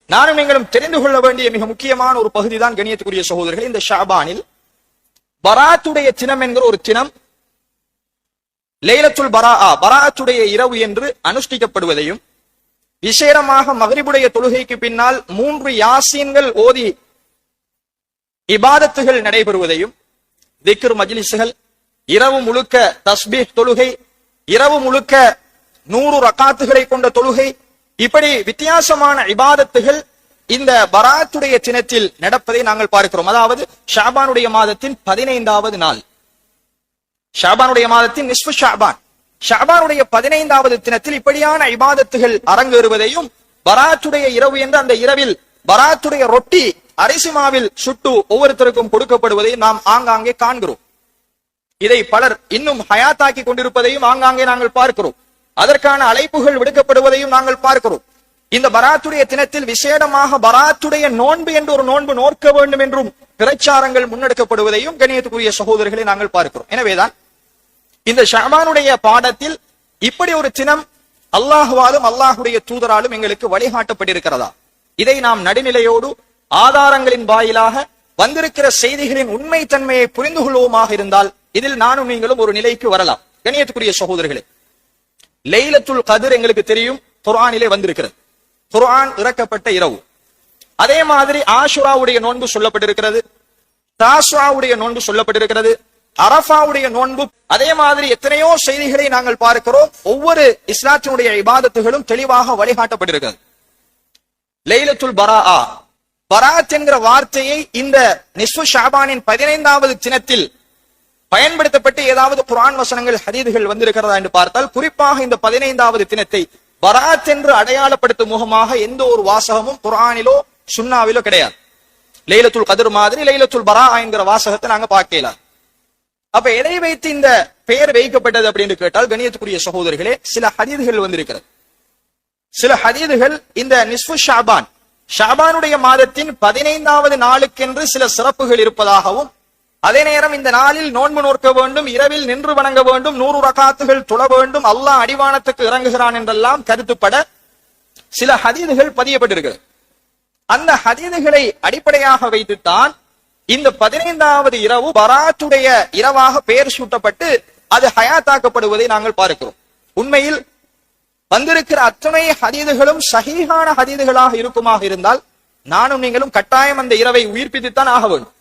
நானும் நீங்களும் தெரிந்து கொள்ள வேண்டிய மிக முக்கியமான ஒரு பகுதி தான் கண்ணியத்துக்குரிய சகோதரர்கள், இந்த ஷாபானில் பராத்துடைய தினம் என்கிற ஒரு தினம் லைலத்துல் பராத்துடைய இரவு என்று அனுஷ்டிக்கப்படுவதையும், விசேடமாக மக்ரிபுடைய தொழுகைக்கு பின்னால் 3 யாசீன்கள் ஓதி இபாதத்துகள் நடைபெறுவதையும், திக்ர் மஜ்லிஸ்கள், இரவு முழுக்க தஸ்பீஹ் தொழுகை, இரவு முழுக்க 100 ரக்காத்துகளை கொண்ட தொழுகை, இப்படி வித்தியாசமான இபாதத்துகள் இந்த பராத்துடைய தினத்தில் நடப்பதை நாங்கள் பார்க்கிறோம். அதாவது ஷாபானுடைய மாதத்தின் 15வது நாள், ஷாபானுடைய மாதத்தின் நிஸ்ஃபு ஷாபான், ஷாபானுடைய 15வது தினத்தில் இப்படியான இபாதத்துகள் அரங்கேறுவதையும், பராத்துடைய இரவு என்ற அந்த இரவில் பராத்துடைய ரொட்டி அரிசி மாவில் சுட்டு ஒவ்வொருத்தருக்கும் கொடுக்கப்படுவதையும் நாம் ஆங்காங்கே காண்கிறோம். இதை பலர் இன்னும் ஹயாத்தாக்கி கொண்டிருப்பதையும் ஆங்காங்கே நாங்கள் பார்க்கிறோம். அதற்கான அழைப்புகள் விடுக்கப்படுவதையும் நாங்கள் பார்க்கிறோம். இந்த பராத்துடைய தினத்தில் விசேடமாக பராத்துடைய நோன்பு என்று ஒரு நோன்பு நோக்க வேண்டும் என்றும் பிரச்சாரங்கள் முன்னெடுக்கப்படுவதையும் கண்ணியத்துக்குரிய சகோதரர்களை நாங்கள் பார்க்கிறோம். எனவேதான் இந்த ஷஅபானுடைய பாடத்தில் இப்படி ஒரு தினம் அல்லாஹ்வாலும் அல்லாஹுடைய தூதராலும் எங்களுக்கு வழிகாட்டப்பட்டிருக்கிறதா, இதை நாம் நடுநிலையோடு ஆதாரங்களின் வாயிலாக வந்திருக்கிற செய்திகளின் உண்மை தன்மையை புரிந்து கொள்வோமாக இருந்தால் இதில் நானும் நீங்களும் ஒரு நிலைக்கு வரலாம். கண்ணியத்துக்குரிய சகோதரர்களே, லைலத்துல் கத்ர் எங்களுக்கு தெரியும், குர்ஆனிலே வந்திருக்கிறது. குர்ஆன் இறக்கப்பட்ட இரவு. அதே மாதிரி ஆஷுராவுடைய நோன்பு சொல்லப்பட்டிருக்கிறது, தாசுஆவுடைய நோன்பு சொல்லப்பட்டிருக்கிறது, அரஃபாவுடைய நோன்பு, அதே மாதிரி எத்தனையோ செய்திகளை நாங்கள் பார்க்கிறோம். ஒவ்வொரு இஸ்லாத்தினுடைய இபாதத்துகளும் தெளிவாக வழிகாட்டப்பட்டிருக்கிறது. லைலத்துல் பராத் என்கிற வார்த்தையை இந்த நிஸ்ஃபு ஷாபானின் 15வது தினத்தில் பயன்படுத்தப்பட்டு ஏதாவது குர்ஆன் வசனங்கள் ஹதீதுகள் வந்திருக்கிறதா என்று பார்த்தால், குறிப்பாக இந்த 15வது தினத்தை பராத் என்று அடையாளப்படுத்தும் முகமாக எந்த ஒரு வாசகமும் குர்ஆனிலோ சுன்னாவிலோ கிடையாது. லைலத்துல் கத்ர் மாதிரி லைலத்துல் பரா என்கிற வாசகத்தை நாங்க பார்க்கலாம். அப்ப எதை வைத்து இந்த பெயர் வைக்கப்பட்டது அப்படின்னு கேட்டால், கண்ணியத்துக்குரிய சகோதரர்களே, சில ஹதீதுகள் வந்திருக்கிறது. சில ஹதீதுகள் இந்த நிஸ்ஃபு ஷாபான், ஷாபானுடைய மாதத்தின் 15வது நாளுக்கென்று சில சிறப்புகள் இருப்பதாகவும், அதே நேரம் இந்த நாளில் நோன்பு நோக்க வேண்டும், இரவில் நின்று வணங்க வேண்டும், 100 ரகாத்துகள் தொழ வேண்டும், அல்லாஹ் அடிவானத்துக்கு இறங்குகிறான் என்றெல்லாம் கருத்துப்பட சில ஹதீதுகள் பதியப்பட்டிருக்கிறது. அந்த ஹதீதுகளை அடிப்படையாக வைத்துத்தான் இந்த 15வது இரவு பராத்துடைய இரவாக பெயர் சூட்டப்பட்டு அது ஹயாத்தாக்கப்படுவதை நாங்கள் பார்க்கிறோம். உண்மையில் வந்திருக்கிற அத்தனை ஹதீதுகளும் சஹீஹான ஹதீதுகளாக இருக்குமாக இருந்தால் நானும் நீங்களும் கட்டாயம் அந்த இரவை உயிர்ப்பித்துத்தான் ஆக வேண்டும்.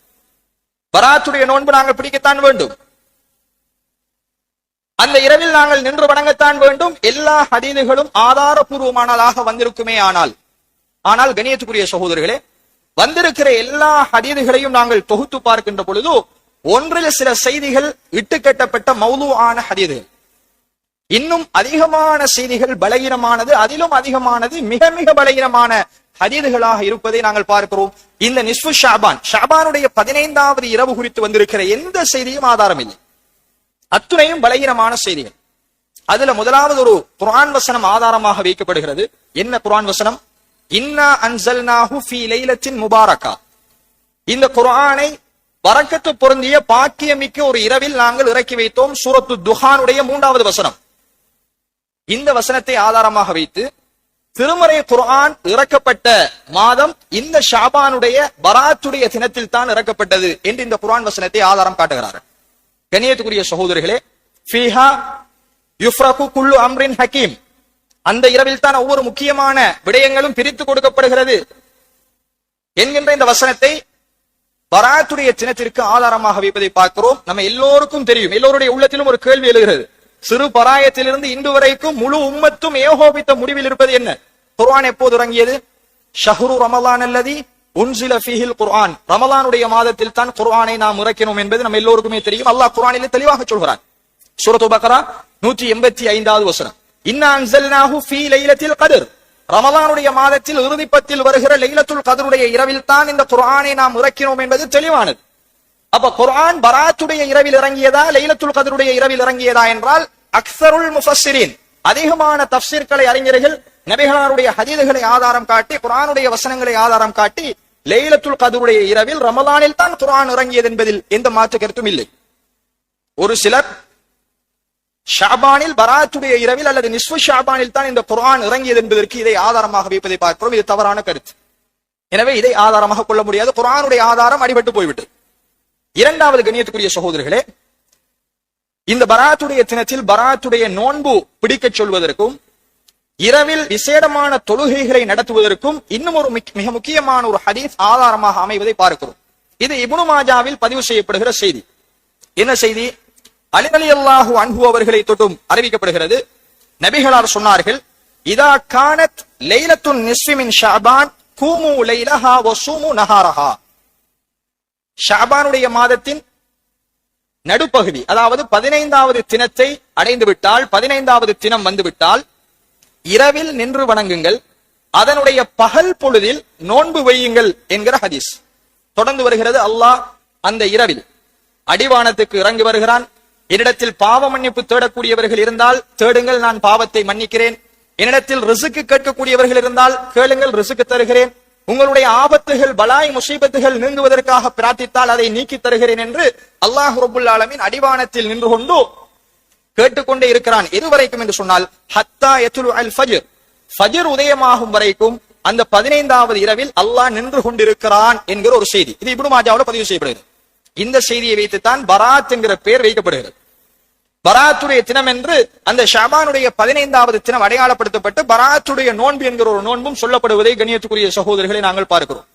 பராத்துடைய நோன்பு நாங்கள் பிடிக்கத்தான் வேண்டும், அந்த இரவில் நாங்கள் நின்று வணங்கத்தான் வேண்டும். எல்லா ஹதீதுகளும் ஆதாரபூர்வமானதாக வந்திருக்குமே ஆனால் கண்ணியத்துக்குரிய சகோதரர்களே, வந்திருக்கிற எல்லா ஹதீதுகளையும் நாங்கள் தொகுத்து பார்க்கின்ற பொழுது ஒன்றில் சில செய்திகள் இட்டுக்கட்டப்பட்ட மௌலூஆன ஹதீதுகள், இன்னும் அதிகமான செய்திகள் பலகீனமானது, அதிலும் அதிகமானது மிக மிக பலகீனமான ஹதீதுகளாக இருப்பதை நாங்கள் பார்க்கிறோம். இந்த நிஸ்ஃபு ஷாபானுடைய 15வது இரவு குறித்து வந்திருக்கிற எந்த செய்தியும் ஆதாரம் இல்லை, அத்துணையும் பலகீனமான செய்திகள். அதுல முதலாவது ஒரு குர்ஆன் வசனம் ஆதாரமாக வைக்கப்படுகிறது. என்ன குர்ஆன் வசனம்? இன்னா அன்ஸல்நாஹு ஃபீ லைலத்தின் முபாரக்கா. இந்த குர்ஆனை பரக்கத்து பொருந்திய பாக்கியமிக்க ஒரு இரவில் நாங்கள் இறக்கி வைத்தோம். சூரத்து துஹானுடைய 3வது வசனம். இந்த வசனத்தை ஆதாரமாக வைத்து திருமறை குர்ஆன் இறக்கப்பட்ட மாதம் இந்த ஷாபானுடைய பராத்துடைய தினத்தில் தான் இறக்கப்பட்டது என்று இந்த குர்ஆன் வசனத்தை ஆதாரம் காட்டுகிறார்கள். கண்ணியத்துக்குரிய சகோதரர்களே, ஃபீஹா யுஃப்ரகு குல்லு அம்ரின் ஹக்கீம், அந்த இரவில் தான் ஒவ்வொரு முக்கியமான விடயங்களும் பிரித்து கொடுக்கப்படுகிறது என்கின்ற இந்த வசனத்தை பராத்துடைய தினத்திற்கு ஆதாரமாக வைப்பதை பார்க்கிறோம். நம்ம எல்லோருக்கும் தெரியும், எல்லோருடைய உள்ளத்திலும் ஒரு கேள்வி எழுகிறது. சிறு பராயத்திலிருந்து இன்று வரைக்கும் முழு உம்மத்தும் ஏகோபித்த முடிவில் இருப்பது என்ன? குர்ஆன் எப்போது இறங்கியது? ஷஹ்ரு ரமலான் அல்லதி உன்சில ஃபீஹில் குர்ஆன், ரமலானுடைய மாதத்தில் தான் குர்ஆனை நாம் இறக்கினோம் என்பது நம்ம எல்லோருக்குமே தெரியும். அல்லாஹ் குர்ஆனிலே தெளிவாக சொல்கிறான். சூரத்து பக்ரா 185வது வசனம், இன்னா அன்ஸல்நாஹு ஃபீ லைலத்தில் கத்ர், ரமலானுடைய மாதத்தில் இறுதிப்பத்தில் வருகிற லைலத்துல் கத்ருடைய இரவில் தான் இந்த குர்ஆனை நாம் இறக்கினோம் என்பது தெளிவானது. அப்ப குர்ஆன் பராத்துடைய இரவில் இறங்கியதா லைலத்துல் கத்ருடைய இரவில் இறங்கியதா என்றால், அக்ஸருல் முஃபஸ்ஸிரீன், அதிகமான தஃப்ஸீர்களை அறிஞர்கள் நபிகளாருடைய ஹதீதுகளை ஆதாரம் காட்டி, குர்ஆனுடைய வசனங்களை ஆதாரம் காட்டி, லைலத்துல் கத்ருடைய இரவில் ரமலானில் தான் குர்ஆன் இறங்கியது என்பதில் எந்த மாற்று கருத்தும் இல்லை. ஒரு சிலர் ஷாபானில் பராத்துடைய இரவில் அல்லது நிஸ்ஃபு ஷாபானில் தான் இந்த குர்ஆன் இறங்கியது என்பதற்கு இதை ஆதாரமாக வைப்பதை பார்க்கிறோம். இது தவறான கருத்து. எனவே இதை ஆதாரமாக கொள்ள முடியாது. குர்ஆனுடைய ஆதாரம் அடிபட்டு போய்விட்டது. இரண்டாவது கண்ணியத்துக்குரிய சகோதரர்களே, இந்த பராத்துடைய தினத்தில் பராத்துடைய நோன்பு பிடிக்கச் சொல்வதற்கும் இரவில் விசேடமான தொழுகைகளை நடத்துவதற்கும் இன்னும் ஒரு மிக முக்கியமான ஒரு ஹதீஸ் ஆதாரமாக அமைவதை பார்க்கிறோம். இது இப்னு மாஜாவில் பதிவு செய்யப்படுகிற செய்தி. என்ன செய்தி? அலி ரலியல்லாஹு அன்ஹு அவர்களை தொட்டும் அறிவிக்கப்படுகிறது. நபிகளார் சொன்னார்கள், இதா கானத் லைலத்துன் நிஸ்ஃபி மின் ஷஅபான் கூமு லைலஹா வ ஸூமு நஹாரஹா. ஷஅபானுடைய மாதத்தின் நடுப்பகுதி, அதாவது 15வது தினத்தை அடைந்து விட்டால், 15வது தினம் வந்துவிட்டால் இரவில் நின்று வணங்குங்கள், அதனுடைய பகல் பொழுதில் நோன்பு வையுங்கள் என்கிற ஹதீஸ் தொடர்ந்து வருகிறது. அல்லாஹ் அந்த இரவில் அடிவானத்துக்கு இறங்கி வருகிறான். என்னிடத்தில் பாவ மன்னிப்பு தேடக்கூடியவர்கள் இருந்தால் தேடுங்கள், நான் பாவத்தை மன்னிக்கிறேன். என்னிடத்தில் ரிசுக்கு கேட்கக்கூடியவர்கள் இருந்தால் கேளுங்கள், ரிசுக்கு தருகிறேன். உங்களுடைய ஆபத்துகள் பலாய் முசீபத்துகள் நீங்குவதற்காக பிரார்த்தித்தால் அதை நீக்கி தருகிறேன் என்று அல்லாஹ் ரப்புல் ஆலமீன் அடிவானத்தில் நின்று கொண்டு கேட்டுக்கொண்டே இருக்கிறான். எதுவரைக்கும் என்று சொன்னால், ஹத்தா யத்லு அல் ஃபஜ்ர், ஃபஜ்ர் உதயமாகும் வரைக்கும் அந்த 15வது இரவில் அல்லாஹ் நின்று கொண்டிருக்கிறான் என்கிற ஒரு செய்தி. இது இப்னு மாஜாவுல பதிவு செய்யப்படுகிறது. இந்த செய்தியை வைத்துத்தான் பராத் என்கிற பெயர் வைக்கப்படுகிறது. பராத்துடைய தினம் என்று அந்த ஷஅபானுடைய 15வது தினம் அடையாளப்படுத்தப்பட்டு பராத்துடைய நோன்பு என்கிற ஒரு நோன்பும் சொல்லப்படுவதை கண்ணியத்துக்குரிய சகோதரர்களை நாங்கள் பார்க்கிறோம்.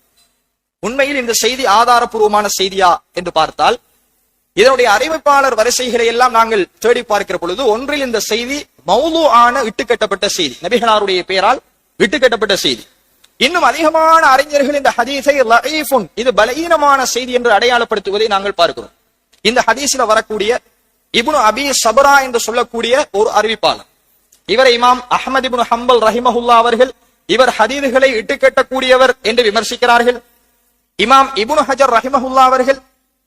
உண்மையில் இந்த செய்தி ஆதாரபூர்வமான செய்தியா என்று பார்த்தால், இதனுடைய அறிவிப்பாளர் வரிசைகளை எல்லாம் நாங்கள் தேடி பார்க்கிற பொழுது ஒன்றில் இந்த செய்தி மௌலூஆன இட்டுக்கட்டப்பட்ட செய்தி, நபிகளாருடைய பெயரால் இட்டுக்கட்டப்பட்ட செய்தி. இன்னும் அதிகமான அறிஞர்கள் இந்த ஹதீஸை லஈஃபுன், இது பலகீனமான செய்தி என்று அடையாளப்படுத்துவதை நாங்கள் பார்க்கிறோம். இந்த ஹதீஸ்ல வரக்கூடிய இப்னு அபி சபரா என்று சொல்லக்கூடிய ஒரு அறிவிப்பாளர், இவரை இமாம் அஹ்மத் இப்னு ஹம்பல் ரஹிமஹுல்லா அவர்கள் இவர் ஹதீதுகளை இட்டுக்கட்டக்கூடியவர் என்று விமர்சிக்கிறார்கள். இமாம் இப்னு ஹஜர் ரஹிமஹுல்லா அவர்கள்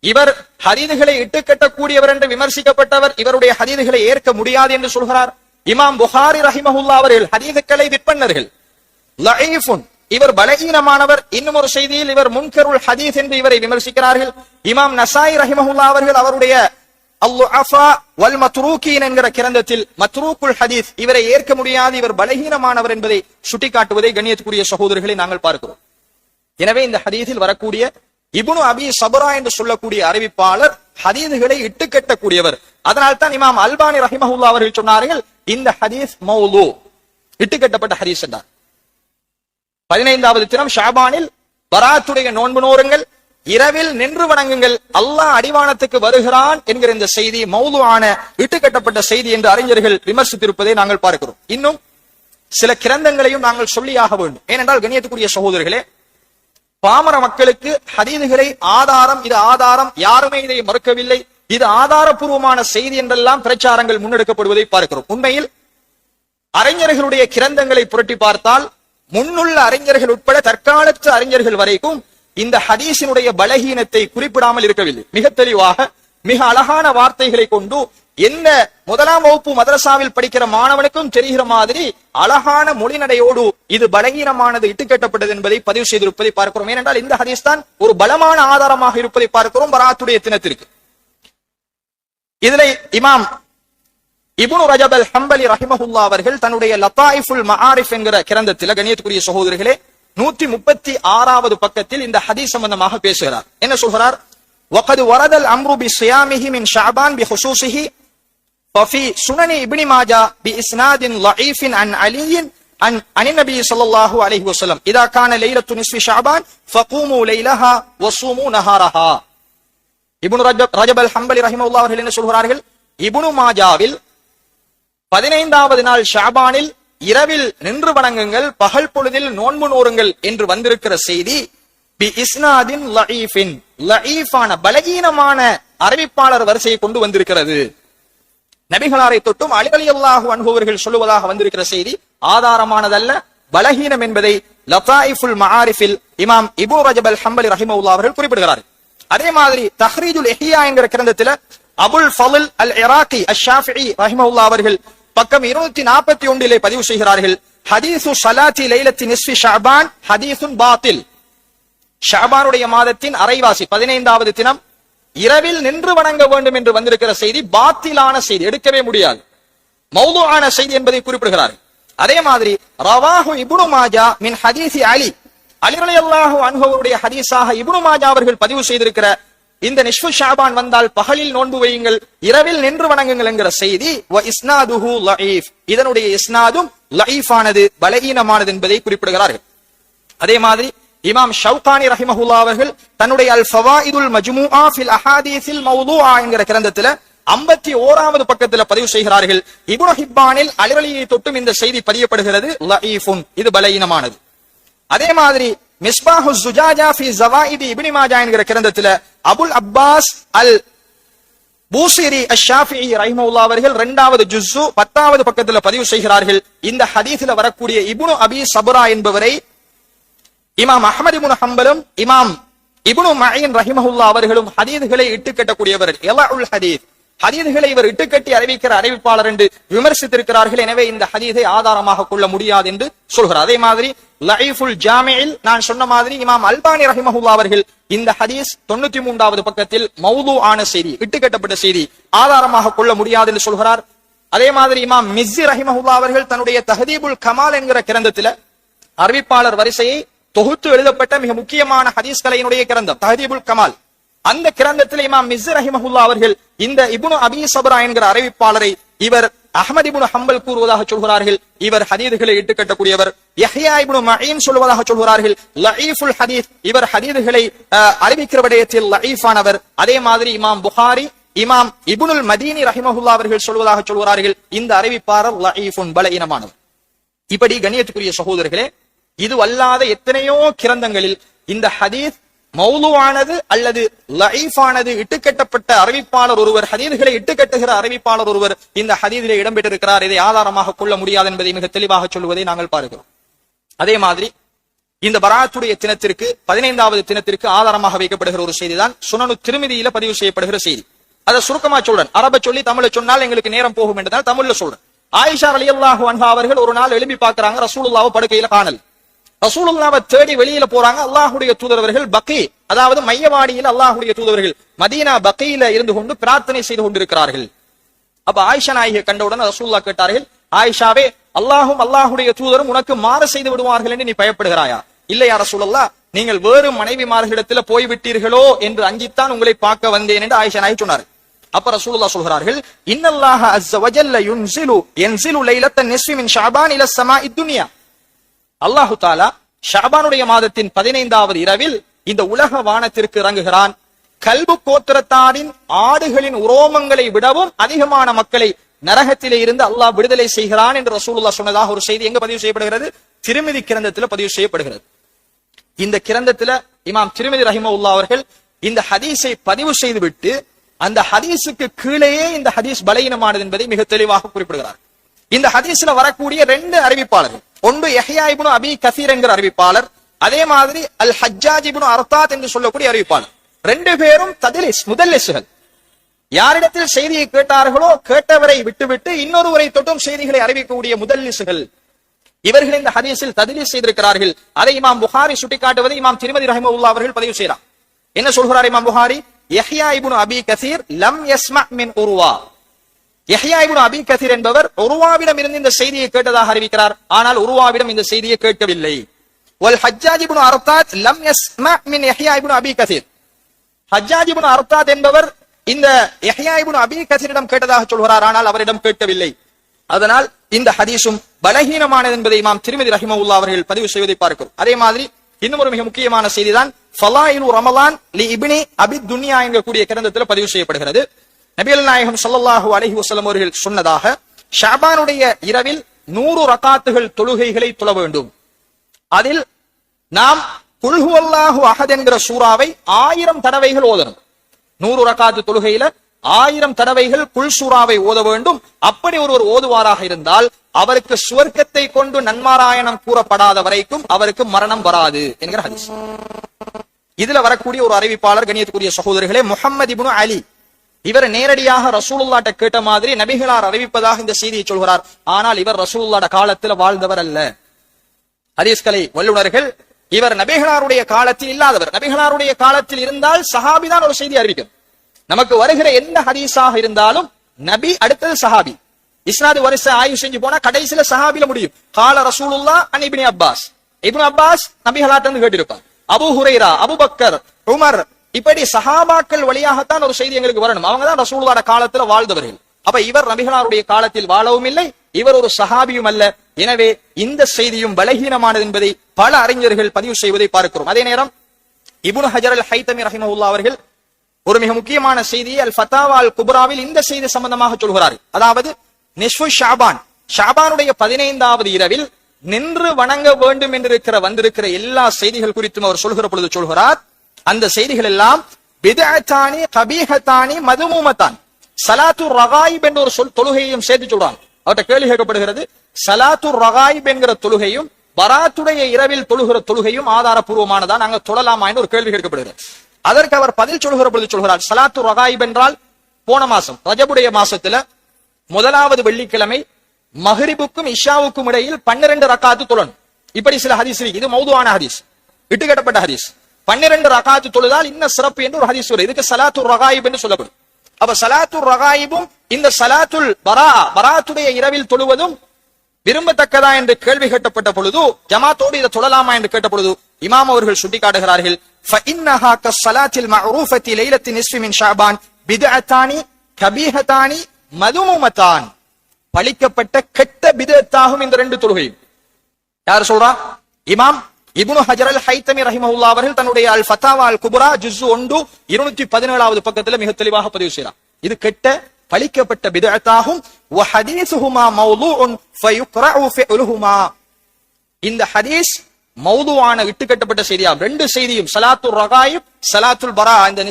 இவர் ஹதீதுகளை இட்டுக்கட்டக்கூடியவர் என்று விமர்சிக்கப்பட்டவர், இவருடைய ஹதீதுகளை ஏற்க முடியாது என்று சொல்கிறார். இமாம் புகாரி ரஹிமஹுல்லா அவர்கள் ஹதீதுகளை விற்பனர்கள், லஈஃபுன், இவர் பலகீனமானவர். இன்னும் ஒரு செய்தியில் இவர் முன்கருல் ஹதீஸ் என்று இவரை விமர்சிக்கிறார்கள். இமாம் நசாயி ரஹிமஹுல்லா அவர்கள் அவருடைய அல்-லுஅஃபா வல் மத்ரூகீன் என்கிற கிரந்தத்தில் மத்ரூக்குல் ஹதீஸ், இவரை ஏற்க முடியாது, இவர் பலகீனமானவர் என்பதை சுட்டிக்காட்டுவதை கண்ணியத்துக்குரிய சகோதரர்களை நாங்கள் பார்க்கிறோம். எனவே இந்த ஹதீஸில் வரக்கூடிய இப்னு அபி சபரா என்று சொல்லக்கூடிய அறிவிப்பாளர் ஹதீதுகளை இட்டுக்கட்டக்கூடியவர். அதனால் தான் இமாம் அல்பானி ரஹிமஹுல்லா அவர்கள் சொன்னார்கள், இந்த ஹதீஸ் மௌலூ, இட்டுக்கட்டப்பட்ட ஹதீஸ் என்றார். 15வது தினம் ஷஅபானில் பராத்துடைய நோன்பு நோருங்கள், இரவில் நின்று வணங்குங்கள், அல்லாஹ் அடிவானத்துக்கு வருகிறான் என்கிற இந்த செய்தி மௌலூஆன இட்டுக்கட்டப்பட்ட செய்தி என்று அறிஞர்கள் விமர்சித்திருப்பதை நாங்கள் பார்க்கிறோம். இன்னும் சில கிரந்தங்களையும் நாங்கள் சொல்லியாக வேண்டும். ஏனென்றால் கண்ணியத்துக்குரிய சகோதரர்களே, பாமர மக்களுக்கு ஹதீதுகளை ஆதாரம், இது ஆதாரம், யாருமே இதை மறுக்கவில்லை, இது ஆதாரபூர்வமான செய்தி என்றெல்லாம் பிரச்சாரங்கள் முன்னெடுக்கப்படுவதை பார்க்கிறோம். உண்மையில் அறிஞர்களுடைய கிரந்தங்களை புரட்டி பார்த்தால் முன்னுள்ள அறிஞர்கள் உட்பட தற்காலத்து அறிஞர்கள் வரைக்கும் இந்த ஹதீஸினுடைய பலகீனத்தை குறிப்பிடாமல் இருக்கவில்லை. மிக தெளிவாக மிக அழகான வார்த்தைகளை கொண்டு என்ன முதலாம் வகுப்பு மதரசாவில் படிக்கிற மாணவனுக்கும் தெரிகிற மாதிரி அழகான மொழிநடையோடு இது பலகீனமானது, இட்டுக்கட்டப்பட்டது என்பதை பதிவு செய்திருப்பதை பார்க்கிறோம். ஏனென்றால் இந்த ஹதீஸ் தான் ஒரு பலமான ஆதாரமாக இருப்பதை பார்க்கிறோம் பராத்துடைய தினத்திற்கு. இதிலே இமாம் இப்னு ரஜப் அல் ஹம்பலி ரஹிமஹுல்லா அவர்கள் தன்னுடைய லதாயிஃபுல் மஆரிஃப் என்கிற கிரந்தத்தில் கண்ணியத்துக்குரிய சகோதரர்களே 136வது பக்கத்தில் இந்த ஹதீஸ் சம்பந்தமாக பேசுகிறார். என்ன சொல்கிறார்? وقد ورد الامر بصيامه من شعبان بخصوصه ففي سنن ابن ماجه باسناد ضعيف عن علي عن النبي صلى الله عليه وسلم اذا كان ليله نصف شعبان فقوموا ليلها وصوموا نهارها. இப்னு ரஜப் அல் ஹம்பலி ரஹிமஹுல்லாஹ் அவர்கள் என்ன சொல்கிறார்கள்? இப்னு மாஜாவில் 15வது நாள் ஷஅபானில் இரவில் நின்று வணங்குங்கள், பகல் பொழுதில் நோன்பு நோருங்கள் என்று வந்திருக்கிற செய்தி பி இஸ்னாதின் லஈஃபின், லஈஃபான பலகீனமான அறிவிப்பாளர் வரிசையை கொண்டு வந்திருக்கிறது. நபிகளாரை தொட்டும் அலி ரலியல்லாஹு அன்ஹு அவர்கள் சொல்லுவதாக வந்திருக்கிற செய்தி ஆதாரமானதல்ல, பலகீனம் என்பதை லதாயிஃபுல் மஆரிஃபில் இமாம் இப்னு ரஜப் அல் ஹம்பலி ரஹிமஹுல்லாஹ் அவர்கள் குறிப்பிடுகிறார். அதே மாதிரி தஹ்ரீஜுல் இஹ்யா என்கிற கிரந்தத்தில் அபுல் ஃபضல் அல் இராக்கி அஷ்-ஷாஃபிஈ ரஹிமஹுல்லாஹ் அவர்கள் பக்கம் 241 பதிவு செய்கிறார்கள், ஹதீஸு ஸலாத்தி லைலத்தி நிஸ்ஃபி ஷஅபான் ஹதீஸுன் பாத்தில். ஷஅபானுடைய மாதத்தின் அரைவாசி 15வது தினம் இரவில் நின்று வணங்க வேண்டும் என்று வந்திருக்கிற செய்தி பாத்திலான செய்தி, எடுக்கவே முடியாது, மௌலூஆன செய்தி என்பதை குறிப்பிடுகிறார்கள். அதே மாதிரி ரவாஹு இப்னு மாஜா மின் ஹதீஸி அலி, அலி ரலியல்லாஹு அன்ஹு அவருடைய ஹதீஸாக இப்னு மாஜா அவர்கள் பதிவு செய்திருக்கிற இந்த நிஸ்ஃபு ஷாபான் வந்தால் பகலில் நோன்பு வையுங்கள், இரவில் நின்று வணங்குங்கள் என்கிற செய்தி வ இஸ்னாதுஹு லஈஃப், இதனுடைய இஸ்னாதும் லஈஃபானது, பலகீனமானது என்பதை குறிப்பிடுகிறார்கள். அதே மாதிரி இமாம் ஷவுகானி ரஹிமஹுல்லாஹ் அவர்கள் தன்னுடைய அல் ஃபவாயிதுல் மஜ்மூஆ ஃபில் அஹாதீஸில் மவ்தூஆ என்கிற கிரந்தத்தில் 51வது பக்கத்துல பதிவு செய்கிறார்கள், இப்னு ஹிப்பானில் அலி ரலியை தொட்டும் இந்த செய்தி பதியப்படுகிறது, லஈஃபுன், இது பலகீனமானது. அதே மாதிரி மிஸ்பாஹு ஸுஜாஜா ஃபி ஸவாயிதி இப்னு மாஜா என்கிற கிரந்தத்தில் அபுல் அப்பாஸ் அல் பூசிரி அஷ்-ஷாஃபிஈ ரஹிமஹுல்லாஹ் அவர்கள் 2வது ஜுஸ்ஸு 10வது பக்கத்துல பதிவு செய்கிறார்கள், இந்த ஹதீஸ்ல வரக்கூடிய இப்னு அபி சப்ரா என்பவரை இமாம் அஹ்மத் இப்னு ஹம்பலும் இமாம் இப்னு மஈன் ரஹிமஹுல்லாஹ் அவர்களும் ஹதீஸ்களை இட்டுக்கட்டக்கூடியவர், இலஉல் ஹதீஸ், ஹதீஸ்களை இவர் இட்டுக்கட்டி அறிவிக்கிற அறிவிப்பாளர் என்று விமர்சித்திருக்கிறார்கள். எனவே இந்த ஹதீஸை ஆதாரமாக கொள்ள முடியாது என்று சொல்கிறார். அதே மாதிரி லஈஃபுல் ஜாமிஇல் நான் சொன்ன மாதிரி இமாம் அல்பானி ரஹிமஹுல்லாஹ் அவர்கள் இந்த ஹதீஸ் 93வது பக்கத்தில் மௌது ஆன செய்தி, இட்டுக்கட்டப்பட்ட செய்தி, ஆதாரமாக கொள்ள முடியாது என்று சொல்கிறார். அதே மாதிரி இமாம் மிஸ்ஸி ரஹிமஹுல்லாஹ் அவர்கள் தன்னுடைய தஹதீபுல் கமால் என்கிற கிரந்தத்தில் அறிவிப்பாளர் வரிசையை தொகுத்து எழுதப்பட்ட மிக முக்கியமான ஹதீஸ் கலையினுடைய கிரந்தம் தஹதீபுல் கமால், அந்த கிரந்தத்தில் இமாம் மிஸ்ஸி ரஹிமஹுல்லாஹ் அவர்கள் இந்த இப்னு அபி சப்ரா என்கிற அறிவிப்பாளரை இவர் அஹ்மத் இப்னு ஹம்பல் கூறுவதாக சொல்கிறார்கள், இவர் ஹதீஸ்களை இட்டுக்கட்டக்கூடியவர். யஹ்யா இப்னு மஈன் சொல்வதாக சொல்கிறார்கள், லஈஃபுல் ஹதீஸ், இவர் ஹதீஸ்களை அறிவிக்கிற விடயத்தில் லஈஃபானவர். அதே மாதிரி இமாம் புகாரி, இமாம் இப்னுல் மதீனி ரஹிமஹுல்லாஹ் அவர்கள் சொல்வதாக சொல்கிறார்கள், இந்த அறிவிப்பாளர் லஈஃபுன், பலகீனமானவர். இப்படி கண்ணியத்துக்குரிய சகோதரர்களே, இது அல்லாத எத்தனையோ கிரந்தங்களில் இந்த ஹதீஸ் மௌலூஆனது அல்லது லஈஃபானது இட்டுக்கட்டப்பட்ட அறிவிப்பாளர் ஒருவர், ஹதீஸ்களை இட்டுக்கட்டுகிற அறிவிப்பாளர் ஒருவர் இந்த ஹதீஸிலே இடம்பெற்றிருக்கிறார், இதை ஆதாரமாக கொள்ள முடியாது என்பதை மிக தெளிவாக சொல்வதை நாங்கள் பார்க்கிறோம். அதே மாதிரி இந்த பராத்துடைய தினத்திற்கு 15வது தினத்திற்கு ஆதாரமாக வைக்கப்படுகிற ஒரு செய்திதான் சுனனு திர்மிதியில பதிவு செய்யப்படுகிற செய்தி. அதை சுருக்கமா சொல்றேன், அரப சொல்லி தமிழை சொன்னால் எங்களுக்கு நேரம் போகும் என்றதால் தமிழ்ல சொல்றேன். ஆயிஷா ரலியல்லாஹு அன்ஹா அவர்கள் ஒரு நாள் எழுப்பி பார்க்கறாங்க, ரசூலுல்லாஹ் படுக்கையில காணல். ரசூலுல்லாஹ்வை தேடி வெளியில போறாங்க. அல்லாஹ்வுடைய தூதரவர்கள் பக்கி, அதாவது மையவாடியில் அல்லாஹ்வுடைய தூதரவர்கள் மதீனா பக்கியில இருந்து கொண்டு பிரார்த்தனை செய்து கொண்டிருக்கிறார்கள். அப்ப ஆயிஷா நாயகியை கண்டவுடன் ரசூலுல்லாஹ் கேட்டார்கள், ஆயிஷாவே, அல்லாஹும் அல்லாஹ்வுடைய தூதரும் உனக்கு மாறு செய்து விடுவார்கள் என்று நீ பயப்படுகிறாயா? இல்லையா ரசூலுல்லாஹ், நீங்கள் வேறு மனைவிமார்களிடத்துல போய்விட்டீர்களோ என்று அஞ்சித்தான் உங்களை பார்க்க வந்தேன் என்று ஆயிஷா நாயகி சொன்னார். அப்ப ரசூலுல்லாஹ் சொல்கிறார்கள், இன்னல்லாஹ அஸ்ஸ வஜல்ல யன்ஸிலு லைலத்தன் நிஸ்ஃபி மின் ஷஅபான் இலஸ் ஸமாஇத் துன்யா. அல்லாஹு தாலா ஷஅபானுடைய மாதத்தின் 15வது இரவில் இந்த உலக வானத்திற்கு இறங்குகிறான். கல்பு கோத்திரத்தாரின் ஆடுகளின் உரோமங்களை விடவும் அதிகமான மக்களை நரகத்திலே இருந்து அல்லாஹ் விடுதலை செய்கிறான் என்று ரசூலுல்லாஹ் சொன்னதாக ஒரு செய்தி எங்க பதிவு செய்யப்படுகிறது? திர்மிதி கிரந்தத்தில் பதிவு செய்யப்படுகிறது. இந்த கிரந்தத்துல இமாம் திர்மிதி ரஹிமஹுல்லாஹ் அவர்கள் இந்த ஹதீஸை பதிவு செய்துவிட்டு அந்த ஹதீஸுக்கு கீழேயே இந்த ஹதீஸ் பலகீனமானது என்பதை மிக தெளிவாக குறிப்பிடுகிறார். இந்த ஹதீஸ்ல வரக்கூடிய 2 அறிவிப்பாளர்கள், ஒன்று யஹ்யா இப்னு அபி கஸீர் என்கிற அறிவிப்பாளர், அதே மாதிரி அல் ஹஜ்ஜாஜ் இப்னு அர்தாத் என்று சொல்லக்கூடிய அறிவிப்பாளர். 2 பேரும் தத்லிஸ், முதல்லிஸ்கள். யாரிடத்தில் செய்தியை கேட்டார்களோ கேட்டவரை விட்டுவிட்டு இன்னொருவரை தொட்டும் செய்திகளை அறிவிக்கக்கூடிய முதல்லிஸ்கள். இவர்கள் இந்த ஹதீஸில் தத்லிஸ் செய்திருக்கிறார்கள். அதை இமாம் புகாரி சுட்டிக்காட்டுவதை இமாம் திர்மிதி ரஹிமஹுல்லாஹ் அவர்கள் பதிவு செய்கிறார். என்ன சொல்கிறார் இமாம் புகாரி? யஹ்யா இப்னு அபி கஸீர் லம் யஸ்மா மின் உர்வா. யஹ்யா இப்னு அபி கஸீர் என்பவர் உர்வாவிடம் இருந்து இந்த செய்தியை கேட்டதாக அறிவிக்கிறார். ஆனால் உர்வாவிடம் இந்த செய்தியை கேட்கவில்லை. வல் ஹஜ்ஜாஜ் இப்னு அர்தாத் லம் யஸ்மா மின் யஹ்யா இப்னு அபி கஸீர். ஹஜ்ஜாஜ் இப்னு அர்தாத் என்பவர் இந்த யஹ்யா இப்னு அபி கஸீரிடம் கேட்டதாக சொல்கிறார், ஆனால் அவரிடம் கேட்கவில்லை. அதனால் இந்த ஹதீஸும் பலகீனமானது என்பதை இமாம் திர்மிதி ரஹிமஹுல்லாஹ் அவர்கள் பதிவு செய்வதை பார்க்கிறோம். அதே மாதிரி இன்னும் ஒரு மிக முக்கியமான செய்திதான் ஃபலாயிலு ரமலான் லி இப்னி அபி துன்யா என்கக்கூடிய கிரந்தத்தில் பதிவு செய்யப்படுகிறது. நபிகள் நாயகம் ஸல்லல்லாஹு அலைஹி வஸல்லம் அவர்கள் சொன்னதாக, ஷஅபானுடைய இரவில் 100 ரகாத்துகள் தொழுகைகளை தொழ வேண்டும். அதில் நாம் குல் ஹுவல்லாஹு அஹத் என்கிற சூராவை 1000 தடவைகள் ஓதணும். 100 ரகாத்து தொழுகையில 1000 தடவைகள் குல் சூராவை ஓத வேண்டும். அப்படி ஒருவர் ஓதுவாராக இருந்தால் அவருக்கு சுவர்க்கத்தை கொண்டு நன்மாராயணம் கூறப்படாத வரைக்கும் அவருக்கு மரணம் வராது என்கிற ஹதீஸ். இதுல வரக்கூடிய ஒரு அறிவிப்பாளர், கண்ணியத்துக்குரிய சகோதரர்களே, முஹம்மது இப்னு அலி. இவர் நேரடியாக ரசூலுல்லாஹ்ட்ட கேட்ட மாதிரி நபிகளார் அறிவிப்பதாக இந்த செய்தியை சொல்கிறார். ஆனால் இவர் ரசூலுல்லாஹ்ட காலத்தில் வாழ்ந்தவர் அல்ல. ஹதீஸ்களை வல்லுநர்கள் இவர் நபிகளாருடைய காலத்தில் இல்லாதவர். நபிகளாருடைய காலத்தில் இருந்தால் சஹாபிதான் ஒரு செய்தி அறிவிக்கும். நமக்கு வருகிற எந்த ஹதீஸாக இருந்தாலும் நபி அடுத்தது சஹாபி. இஸ்னாது வரிசை ஆய்வு செஞ்சு போனா கடைசியில சஹாபில முடியும். கால ரசூலுல்லாஹ் அன் இப்னி அப்பாஸ், இப்னு அப்பாஸ் நபிகளாட்டிருந்து கேட்டிருப்பார். அபூ ஹுரைரா, அபூபக்கர், உமர், இப்படி சஹாபாக்கள் வழியாகத்தான் ஒரு செய்தி எங்களுக்கு வரணும். அவங்க தான் ரசூலுல்லாஹ் காலத்துல வாழ்ந்தவர்கள். அப்ப இவர் நபிகளாருடைய காலத்தில் வாழவும் இல்லை, இவர் ஒரு சஹாபியும் அல்ல. எனவே இந்த செய்தியும் பலகீனமானது என்பதை பல அறிஞர்கள் பதிவு செய்வதை பார்க்கிறோம். அதே நேரம் இப்னு ஹஜர் அல் ஹைத்தமி ரஹிமஹுல்லாஹ் அவர்கள் ஒரு மிக முக்கியமான செய்தியை அல் ஃபதாவா அல் குப்ராவில் இந்த செய்தி சம்பந்தமாக சொல்கிறார்கள். அதாவது நிஸ்ஃபு ஷாபான், ஷாபானுடைய 15வது இரவில் நின்று வணங்க வேண்டும் என்று வந்திருக்கிற எல்லா செய்திகள் குறித்தும் அவர் சொல்கிற பொழுது சொல்கிறார், அந்த செய்திகள் எல்லாம் பித்அத்தானி கபீஹத்தானி மதுமூமத்தான். ஸலாத்து ரகாயிப் என்ற ஒரு தொழுகையையும் சேர்த்து சொல்றாங்க. அவர்கிட்ட கேள்வி கேட்கப்படுகிறது, ஸலாத்து ரகாயிப் என்கிற தொழுகையும் பராத்துடைய இரவில் தொழுகிற தொழுகையும் ஆதாரபூர்வமானதா, நாங்க தொழலாமா என்று ஒரு கேள்வி கேட்கப்படுகிறது. அதற்கு அவர் பதில் சொல்கிற பொழுது சொல்கிறார், ஸலாத்து ரகாயிப் என்றால் போன மாசம் ரஜபுடைய மாசத்துல முதலாவது வெள்ளிக்கிழமை மஹ்ரிபுக்கும் இஷாவுக்கும் இடையில் 12 ரக்காத்து தொழணும். இப்படி சில ஹதீஸ் இருக்கு. இது மௌதுவான ஹதீஸ், இட்டுக்கட்டப்பட்ட ஹதீஸ். 12 ரக்காத்து தொழுதால் இன்ன சிறப்பு என்று ஒரு ஹதீஸ் வருது. இதுக்கு ஸலாத்து ரகாயிப் என்று சொல்லப்படும். அப்ப ஸலாத்து ரகாயிபும் இந்த ஸலாத்துல் பராத்துடைய இரவில் தொழுவதும் விரும்பத்தக்கதா என்று கேள்வி கேட்கப்பட்ட பொழுது, ஜமாத்தோடு இதை தொழலாமா என்று கேட்ட பொழுது இமாம் அவர்கள் சுட்டிக்காட்டுகிறார்கள், ஃபஇன்னஹா கஸ்ஸலாத்தில் மஅரூஃபத்தி லைலத்தி நிஸ்ஃபி மின் ஷஅபான் பித்அத்தானி கபீஹத்தானி மதுமூமத்தான். பழிக்கப்பட்ட கெட்ட பிதத்தாகும் இந்த 2 தொழுகையும். யார் சொல்றா? இமாம் இப்னு ஹஜர் அல் ஹைத்தமி ரஹிமஹுல்லாஹ் அவர்கள் தன்னுடைய அல் ஃபதாவா அல் குப்ரா ஜுஸ் 1 217வது பக்கத்துல மிக தெளிவாக பதிவு செய்றார். இது கெட்ட பழிக்கப்பட்ட பிதஅத்தாகும். வ ஹதீஸுஹுமா மௌலூஉன் ஃபயுக்ரஉ ஃபிஅலுஹுமா. இந்த ஹதீஸ் மௌதுவான இட்டுக்கட்டப்பட்ட செய்தியாகும். 2 செய்தியும் ஸலாத்துர் ரகாயிப், ஸலாத்துல் பரா, இந்த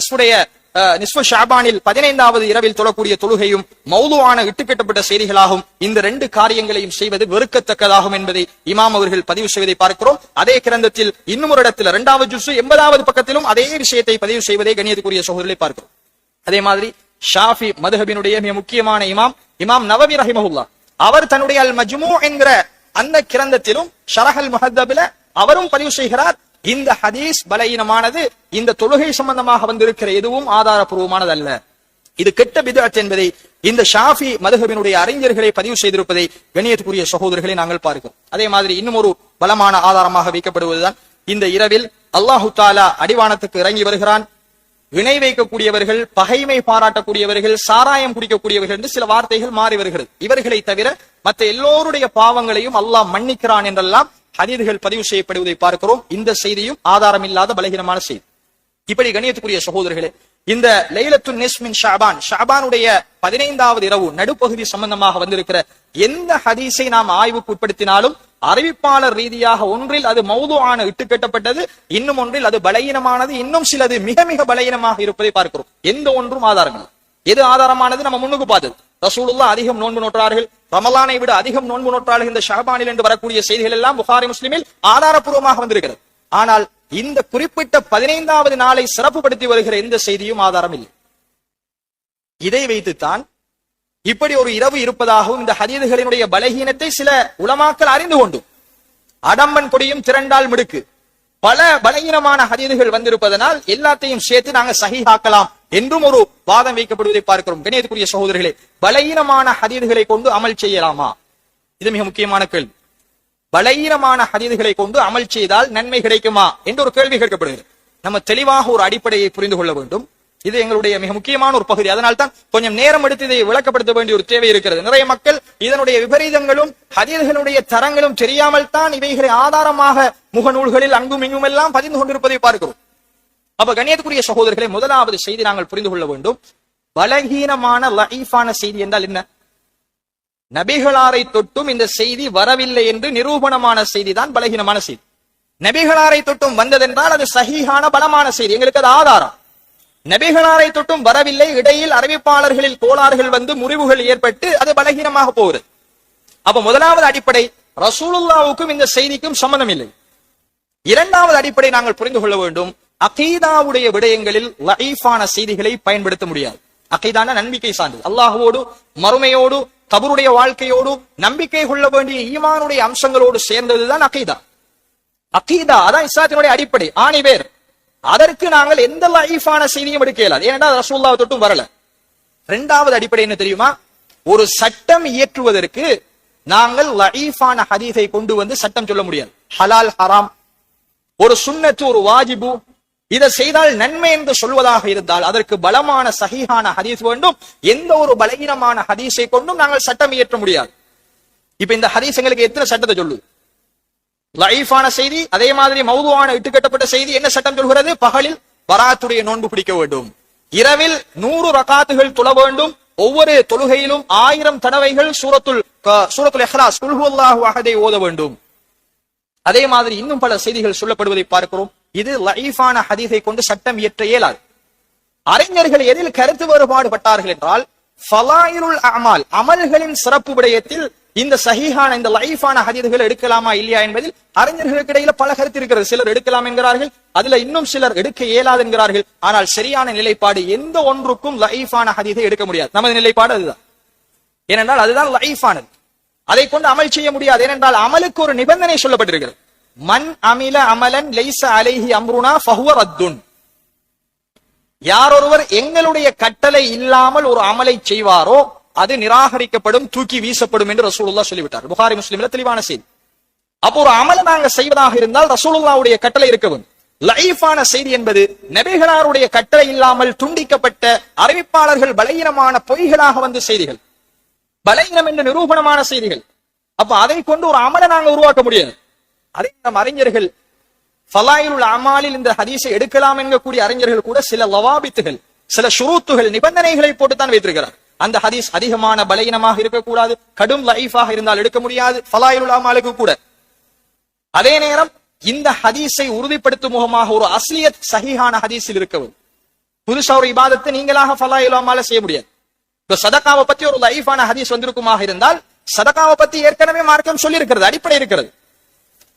நிஸ்ஃபு ஷஅபானில் 15வது இரவில் தொழக்கூடிய தொழுகையும் மௌதுவான இட்டுக்கட்டப்பட்ட செய்திகளாகும். இந்த 2 காரியங்களையும் செய்வது வெறுக்கத்தக்கதாகும் என்பதை இமாம் அவர்கள் பதிவு செய்வதை பார்க்கிறோம். அதே கிரந்தத்தில் இன்னும் ஒரு இடத்தில் 2வது ஜுஸ் 80வது பக்கத்திலும் அதே விஷயத்தை பதிவு செய்வதை கண்ணியத்துக்குரிய சகோதரர்களை பார்க்கிறோம். அதே மாதிரி ஷாஃபி மதுஹபினுடைய மிக முக்கியமான இமாம் நவவி ரஹிமஹுல்லாஹ் அவர் தன்னுடைய அல் மஜ்மூ என்கிற அந்த கிரந்தத்திலும் ஷரஹ் அல் முஹத்தபில அவரும் பதிவு செய்கிறார், இந்த ஹதீஸ் பலகீனமானது, இந்த தொழுகை சம்பந்தமாக வந்திருக்கிற எதுவும் ஆதாரபூர்வமானது அல்ல, இது கெட்ட பித்அத் என்பதை இந்த ஷாஃபி மதுஹபினுடைய அறிஞர்களை பதிவு செய்திருப்பதை கண்ணியத்துக்குரிய சகோதரர்களை நாங்கள் பார்க்கிறோம். அதே மாதிரி இன்னும் ஒரு பலமான ஆதாரமாக வைக்கப்படுவதுதான், இந்த இரவில் அல்லாஹு தஆலா அடிவானத்துக்கு இறங்கி வருகிறான். இணை வைக்கக்கூடியவர்கள், பகைமை பாராட்டக்கூடியவர்கள், சாராயம் குடிக்கக்கூடியவர்கள் என்று சில வார்த்தைகள் மாறி வருகிறது. இவர்களை தவிர மற்ற எல்லோருடைய பாவங்களையும் அல்லாஹ் மன்னிக்கிறான் என்றெல்லாம் ஹதீஸ்கள் பதிவு செய்யப்படுவதை பார்க்கிறோம். இந்த செய்தியும் ஆதாரம் இல்லாத பலகீனமான செய்தி. இப்படி கண்ணியத்துக்குரிய சகோதரர்களே, இந்த லைலத்துன் நிஸ்ஃப் மின் ஷஅபான், ஷஅபானுடைய 15வது இரவு நடுப்பகுதி சம்பந்தமாக வந்திருக்கிற எந்த ஹதீஸை நாம் ஆய்வுக்கு உட்படுத்தினாலும் அறிவிப்பாளர் ரீதியாக ஒன்றில் அது மௌதுஆன இட்டுக்கட்டப்பட்டது, இன்னும் ஒன்றில் அது பலகீனமானது, இன்னும் சிலது மிக மிக பலகீனமாக இருப்பதை பார்க்கிறோம். எந்த ஒன்றும் ஆதாரங்கள். எது ஆதாரமானது நம்ம முன்னுக்கு பார்த்தது, ரசூலுல்லாஹ் அதிகம் நோன்பு நோற்றார்கள், ரமலானை விட அதிகம் நோன்பு நோற்றார்கள் இந்த ஷஅபானில் என்று வரக்கூடிய செய்திகள் எல்லாம் புகாரி முஸ்லிமில் ஆதாரப்பூர்வமாக வந்திருக்கிறது. ஆனால் இந்த குறிப்பிட்ட 15வது நாளை சிறப்புப்படுத்தி வருகிற எந்த செய்தியும் ஆதாரம் இல்லை. இதை வைத்துத்தான் இப்படி ஒரு இரவு இருப்பதாகவும் இந்த ஹதீஸ்களினுடைய பலகீனத்தை சில உலமாக்கள் அறிந்து கொண்டும் அடம்பன் கொடியும் திரண்டால் மிடுக்கு பல பலகீனமான ஹதீஸ்கள் வந்திருப்பதனால் எல்லாத்தையும் சேர்த்து நாங்க சஹீஹாக்கலாம் என்றும் ஒரு வாதம் வைக்கப்படுவதை பார்க்கிறோம். கண்ணியத்துக்குரிய சகோதரர்களே, பலகீனமான ஹதீஸ்களை கொண்டு அமல் செய்யலாமா? இது மிக முக்கியமான கேள்வி. பலகீனமான ஹதீஸ்களை கொண்டு அமல் செய்தால் நன்மை கிடைக்குமா என்று ஒரு கேள்வி கேட்கப்படுகிறது. நம்ம தெளிவாக ஒரு அடிப்படையை புரிந்து கொள்ள வேண்டும். இது எங்களுடைய மிக முக்கியமான ஒரு பகுதி. அதனால்தான் கொஞ்சம் நேரம் எடுத்து இதை விளக்கப்படுத்த வேண்டிய ஒரு தேவை இருக்கிறது. நிறைய மக்கள் இதனுடைய விபரீதங்களும் ஹதீஸ்களுடைய தரங்களும் தெரியாமல் தான் இவைகளை ஆதாரமாக முகநூல்களில் அங்கும் இங்கும் எல்லாம் பதிந்து கொண்டிருப்பதை பார்க்கிறோம். அப்ப கண்ணியத்துக்குரிய சகோதரர்களை, முதலாவது செய்தி நாங்கள் புரிந்து கொள்ள வேண்டும். பலகீனமான லஈஃபான செய்தி என்றால் என்ன? நபிகளாரை தொட்டும் இந்த செய்தி வரவில்லை என்று நிரூபணமான செய்தி தான் பலகீனமான செய்தி. நபிகளாரை தொட்டும் வந்ததென்றால் அது சஹீஹான பலமான செய்தி, எங்களுக்கு அது ஆதாரம். நபிகளாரை தொட்டும் வரவில்லை, இடையில் அறிவிப்பாளர்களில் கோளாறுகள் வந்து முறிவுகள் ஏற்பட்டு அது பலகீனமாக போகிறது. அப்ப முதலாவது அடிப்படை, ரசூலுல்லாஹ்வுக்கும் இந்த செய்திக்கும் சம்பந்தம் இல்லை. இரண்டாவது அடிப்படை நாங்கள் புரிந்து கொள்ள வேண்டும், அகீதாவுடைய விடயங்களில் லஈஃபான செய்திகளை பயன்படுத்த முடியாது. அகீதான நம்பிக்கை சார்ந்தது, அல்லாஹ்வோடு மறுமையோடு கபருடைய வாழ்க்கையோடு நம்பிக்கை கொள்ள வேண்டிய ஈமானுடைய அம்சங்களோடு சேர்ந்ததுதான் அகீதா. அகீதா அதான் இஸ்லாத்தினுடைய அடிப்படை, ஆணிவேர். அதற்கு நாங்கள் எந்த லஈஃபான செய்தியும் எடுக்க இயலாது, ஏனென்றால் ரசூலுல்லாஹ் தொட்டும் வரல. இரண்டாவது அடிப்படை என்ன தெரியுமா? ஒரு சட்டம் இயற்றுவதற்கு நாங்கள் லஈஃபான ஹதீஸை கொண்டு வந்து சட்டம் சொல்ல முடியாது. ஹலால் ஹராம், ஒரு சுன்னத்து, ஒரு வாஜிபு, இதை செய்தால் நன்மை என்று சொல்வதாக இருந்தால் அதற்கு பலமான சஹீஹான ஹதீஸ் வேண்டும். எந்த ஒரு பலகீனமான ஹதீஸை கொண்டும் நாங்கள் சட்டம் இயற்ற முடியாது. இப்ப இந்த ஹதீஸ் எங்களுக்கு எத்தனை சட்டத்தை சொல்லுது? லஈஃபான செய்தி, அதே மாதிரி மௌதுவான இட்டுக்கட்டப்பட்ட செய்தி என்ன சட்டம் சொல்கிறது? பகலில் பராத்துடைய நோன்பு பிடிக்க வேண்டும், இரவில் 100 ரகாத்துகள் தொழ வேண்டும், ஒவ்வொரு தொழுகையிலும் 1000 தடவைகள் சூரத்துல் இஹ்லாஸ் குல் ஹுவல்லாஹு அஹதை ஓத வேண்டும். அதே மாதிரி இன்னும் பல செய்திகள் சொல்லப்படுவதை பார்க்கிறோம். இது லஈஃபான ஹதீஸை கொண்டு சட்டம் இயற்ற இயலாது. அறிஞர்கள் எதில் கருத்து வேறுபாடு பட்டார்கள் என்றால் ஃபலாயிலுல் அமால், அமல்களின் சிறப்பு விடயத்தில் இந்த சஹீஹான இந்த லஈஃபான ஹதீஸ்கள் எடுக்கலாமா இல்லையா என்பதில் அறிஞர்களுக்கு இடையில பல கருத்து இருக்கிறது. சிலர் எடுக்கலாம் என்கிறார்கள், அதுல இன்னும் சிலர் எடுக்க இயலாது என்கிறார்கள். ஆனால் சரியான நிலைப்பாடு எந்த ஒன்றுக்கும் லஈஃபான ஹதீஸை எடுக்க முடியாது. நமது நிலைப்பாடு அதுதான். ஏனென்றால் அதுதான் லஈஃபானது, அதை கொண்டு அமல் செய்ய முடியாது. ஏனென்றால் அமலுக்கு ஒரு நிபந்தனை சொல்லப்பட்டிருக்கிறது. மன் அமில அமலன் லைஸ அலைஹி அம்ருனா ஃபஹுவ ரத்துன். யார் ஒருவர் எங்களுடைய கட்டளை இல்லாமல் ஒரு அமலை செய்வாரோ அது நிராகரிக்கப்படும், தூக்கி வீசப்படும் என்று ரசூலுல்லாஹ் சொல்லிவிட்டார். புகாரி முஸ்லிம்ல தெளிவான செய்தி. அப்போ ஒரு அமலை நாங்க செய்வதாக இருந்தால் ரசூலுல்லாஹ்வுடைய கட்டளை இருக்க வேண்டும். லஈஃபான செய்தி என்பது நபிகளாருடைய கட்டளை இல்லாமல் துண்டிக்கப்பட்ட அறிவிப்பாளர்கள் பலகீனமான பொய்களாக வந்த செய்திகள், பலகீனம் என்ற நிரூபணமான செய்திகள். அப்ப அதை கொண்டு ஒரு அமலை நாங்க உருவாக்க முடியாது. அதே நம் அறிஞர்கள் ஃபலாயிலுல் அமாலில் இந்த ஹதீஸை எடுக்கலாம் என்கக்கூடிய அறிஞர்கள் கூட சில லவாபித்துகள், சில ஷுரூத்துகள், நிபந்தனைகளை போட்டுத்தான் வைத்திருக்கிறார். அந்த ஹதீஸ் அதிகமான பலகீனமாக இருக்கக்கூடாது, கடும் லஈஃபாக இருந்தால் எடுக்க முடியாது ஃபலாயிலுல் அமாலுக்கு கூட. அதே நேரம் இந்த ஹதீஸை உறுதிப்படுத்தும் முகமாக ஒரு அஸ்லியத் சஹீஹான ஹதீஸில் இருக்கவும். புதுசா ஒரு இபாதத்தை நீங்களாக ஃபலாயிலுல் அமால செய்ய முடியாது. இப்ப சதகாவை பத்தி ஒரு லஈஃபான ஹதீஸ் வந்திருக்குமாக இருந்தால் சதகாவை பத்தி ஏற்கனவே மார்க்கம் சொல்லி இருக்கிறது, அடிப்படை இருக்கிறது.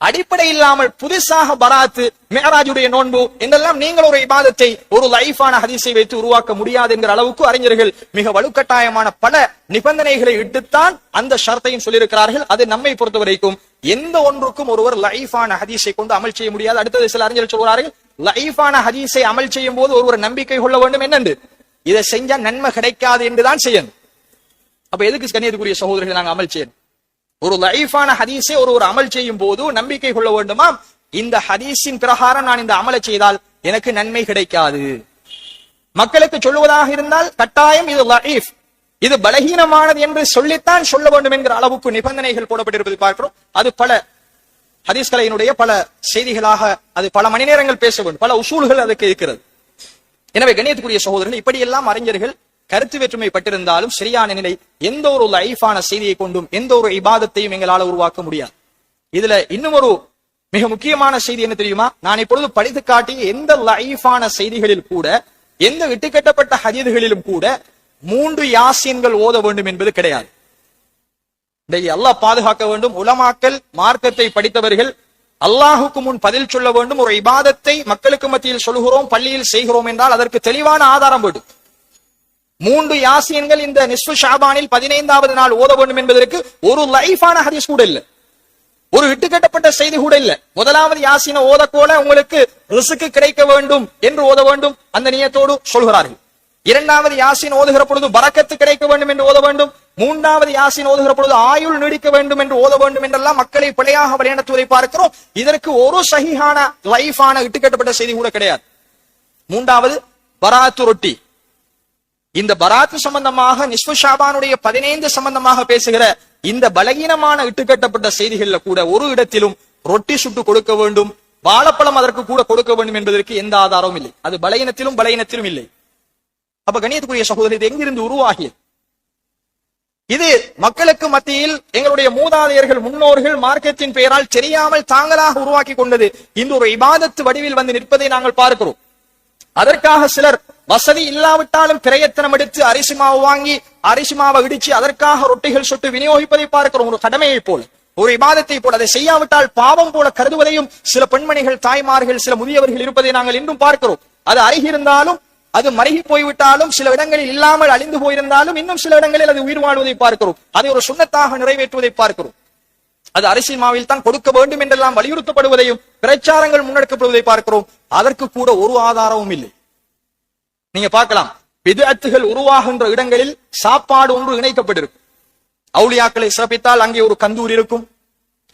அடிப்படை இல்லாமல் புதுசாக பராத்து, மிஅராஜுடைய நோன்பு என்றெல்லாம் நீங்கள் ஒரு இபாதத்தை ஒரு லஈஃபான ஹதீஸை வைத்து உருவாக்க முடியாது என்கிற அளவுக்கு அறிஞர்கள் மிக வலுக்கட்டாயமான பல நிபந்தனைகளை இட்டுத்தான் அந்த ஷர்த்தையும் சொல்லியிருக்கிறார்கள். அது நம்மை பொறுத்த வரைக்கும் எந்த ஒன்றுக்கும் ஒருவர் லஈஃபான ஹதீஸை கொண்டு அமல் செய்ய முடியாது. அடுத்தது சில அறிஞர்கள் சொல்கிறார்கள், லஈஃபான ஹதீஸை அமல் செய்யும் போது ஒருவர் நம்பிக்கை கொள்ள வேண்டும் என்னென்று, இதை செஞ்சா நன்மை கிடைக்காது என்றுதான் செய்யணும். அப்ப எதுக்கு கண்ணியத்துக்குரிய சகோதரர்கள் நாங்க அமல் செய்யணும்? ஒரு லஈஃபான ஹதீஸை ஒரு அமல் செய்யும் போது நம்பிக்கை கொள்ள வேண்டுமா, இந்த ஹதீஸின் பிரகாரம் நான் இந்த அமலை செய்தால் எனக்கு நன்மை கிடைக்காது. மக்களுக்கு சொல்லுவதாக இருந்தால் கட்டாயம் இது லஈஃப், இது பலகீனமானது என்று சொல்லித்தான் சொல்ல வேண்டும் என்கிற அளவுக்கு நிபந்தனைகள் போடப்பட்டிருப்பதை பார்க்கிறோம். அது பல ஹதீஸ் கலையினுடைய பல செய்திகளாக அது பல மணி நேரங்கள் பேச வேண்டும், பல உசூல்கள் அதுக்கு இருக்கிறது. எனவே கண்ணியத்துக்குரிய சகோதரர்கள், இப்படியெல்லாம் அறிஞர்கள் கருத்து வேற்றுமை பட்டிருந்தாலும் சரியான நிலை எந்த ஒரு லஈஃபான செய்தியை கொண்டும் எந்த ஒரு இபாதத்தையும் எங்களால் உருவாக்க முடியாது. இதுல இன்னும் ஒரு மிக முக்கியமான செய்தி என்ன தெரியுமா? நான் இப்பொழுது படித்து காட்டிய எந்த லஈஃபான செய்திகளில் கூட, எந்த இட்டுக்கட்டப்பட்ட ஹதீஸ்களிலும் கூட 3 யாசீன்கள் ஓத வேண்டும் என்பது கிடையாது. அல்லாஹ் பாதுகாக்க வேண்டும். உலமாக்கள், மார்க்கத்தை படித்தவர்கள் அல்லாஹுக்கு முன் பதில் சொல்ல வேண்டும். ஒரு இபாதத்தை மக்களுக்கு மத்தியில் சொல்கிறோம், பள்ளியில் செய்கிறோம் என்றால் அதற்கு தெளிவான ஆதாரம் வேண்டும். 3 யாசீன்கள் இந்த நிஸ்ஃபு ஷாபானில் 15வது நாள் ஓத வேண்டும் என்பதற்கு ஒரு லஈஃபான ஹதீஸ் கூட இல்ல, ஒரு இட்டுக்கட்டப்பட்ட செய்தி கூட இல்ல. முதலாவது யாசீனை ஓதக்கோல உங்களுக்கு ரிஸ்க் கிடைக்க வேண்டும் என்று ஓத வேண்டும், அந்த நியத்தோடு சொல்கிறார்கள். 2வது யாசீன் ஓதுகிற பொழுது பரக்கத்து கிடைக்க வேண்டும் என்று ஓத வேண்டும். 3வது யாசீன் ஓதுகிற பொழுது ஆயுள் நீடிக்க வேண்டும் என்று ஓத வேண்டும் என்றெல்லாம் மக்களை பிழையாக வழிநடத்துவதை பார்க்கிறோம். இதற்கு ஒரு சஹீஹான லஈஃபான இட்டுக்கட்டப்பட்ட செய்தி கூட கிடையாது. 3வது பராத்து ரொட்டி. இந்த பராத்து சம்பந்தமாக நிஸ்ஃபு ஷாபானுடைய 15 சம்பந்தமாக பேசுகிற இந்த பலகீனமான இட்டுக்கட்டப்பட்ட செய்திகள்ல கூட ஒரு இடத்திலும் ரொட்டி சுட்டு கொடுக்க வேண்டும், வாழைப்பழம் அதற்கு கூட கொடுக்க வேண்டும் என்பதற்கு எந்த ஆதாரமும் இல்லை. அது பலகீனத்திலும் இல்லை. அப்ப கண்ணியத்துக்குரிய சகோதரி, இது எங்கிருந்து உருவாகியது? இது மக்களுக்கு மத்தியில் எங்களுடைய மூதாதையர்கள், முன்னோர்கள் மார்க்கத்தின் பெயரால் தெரியாமல் தாங்களாக உருவாக்கி கொண்டது இந்த ஒரு இபாதத்து வடிவில் வந்து நிற்பதை நாங்கள் பார்க்கிறோம். அதற்காக சிலர் வசதி இல்லாவிட்டாலும் பிரயத்தனம் எடுத்து அரிசி மாவு வாங்கி அரிசி மாவை இடிச்சு அதற்காக ரொட்டிகள் சுட்டு விநியோகிப்பதை பார்க்கிறோம். ஒரு கடமையை போல, ஒரு இபாதத்தை போல, அதை செய்யாவிட்டால் பாவம் போல கருதுவதையும் சில பெண்மணிகள், தாய்மார்கள், சில முதியவர்கள் இருப்பதை நாங்கள் இன்றும் பார்க்கிறோம். அது அருகிருந்தாலும், அது மருகி போய்விட்டாலும், சில இடங்களில் இல்லாமல் அழிந்து போயிருந்தாலும் இன்னும் சில இடங்களில் அது உயிர் வாழ்வதை பார்க்கிறோம். அதை ஒரு சுன்னத்தாக நிறைவேற்றுவதை பார்க்கிறோம். அது அரிசி மாவில் தான் கொடுக்க வேண்டும் என்றெல்லாம் வலியுறுத்தப்படுவதையும் பிரச்சாரங்கள் முன்னெடுக்கப்படுவதை பார்க்கிறோம். அதற்கு கூட ஒரு ஆதாரமும் இல்லை. நீங்க பார்க்கலாம், பித்அத்துகள் உருவாகின்ற இடங்களில் சாப்பாடு ஒன்று இணைக்கப்பட்டிருக்கும். அவுலியாக்களை சிறப்பித்தால் அங்கே ஒரு கந்தூர் இருக்கும்.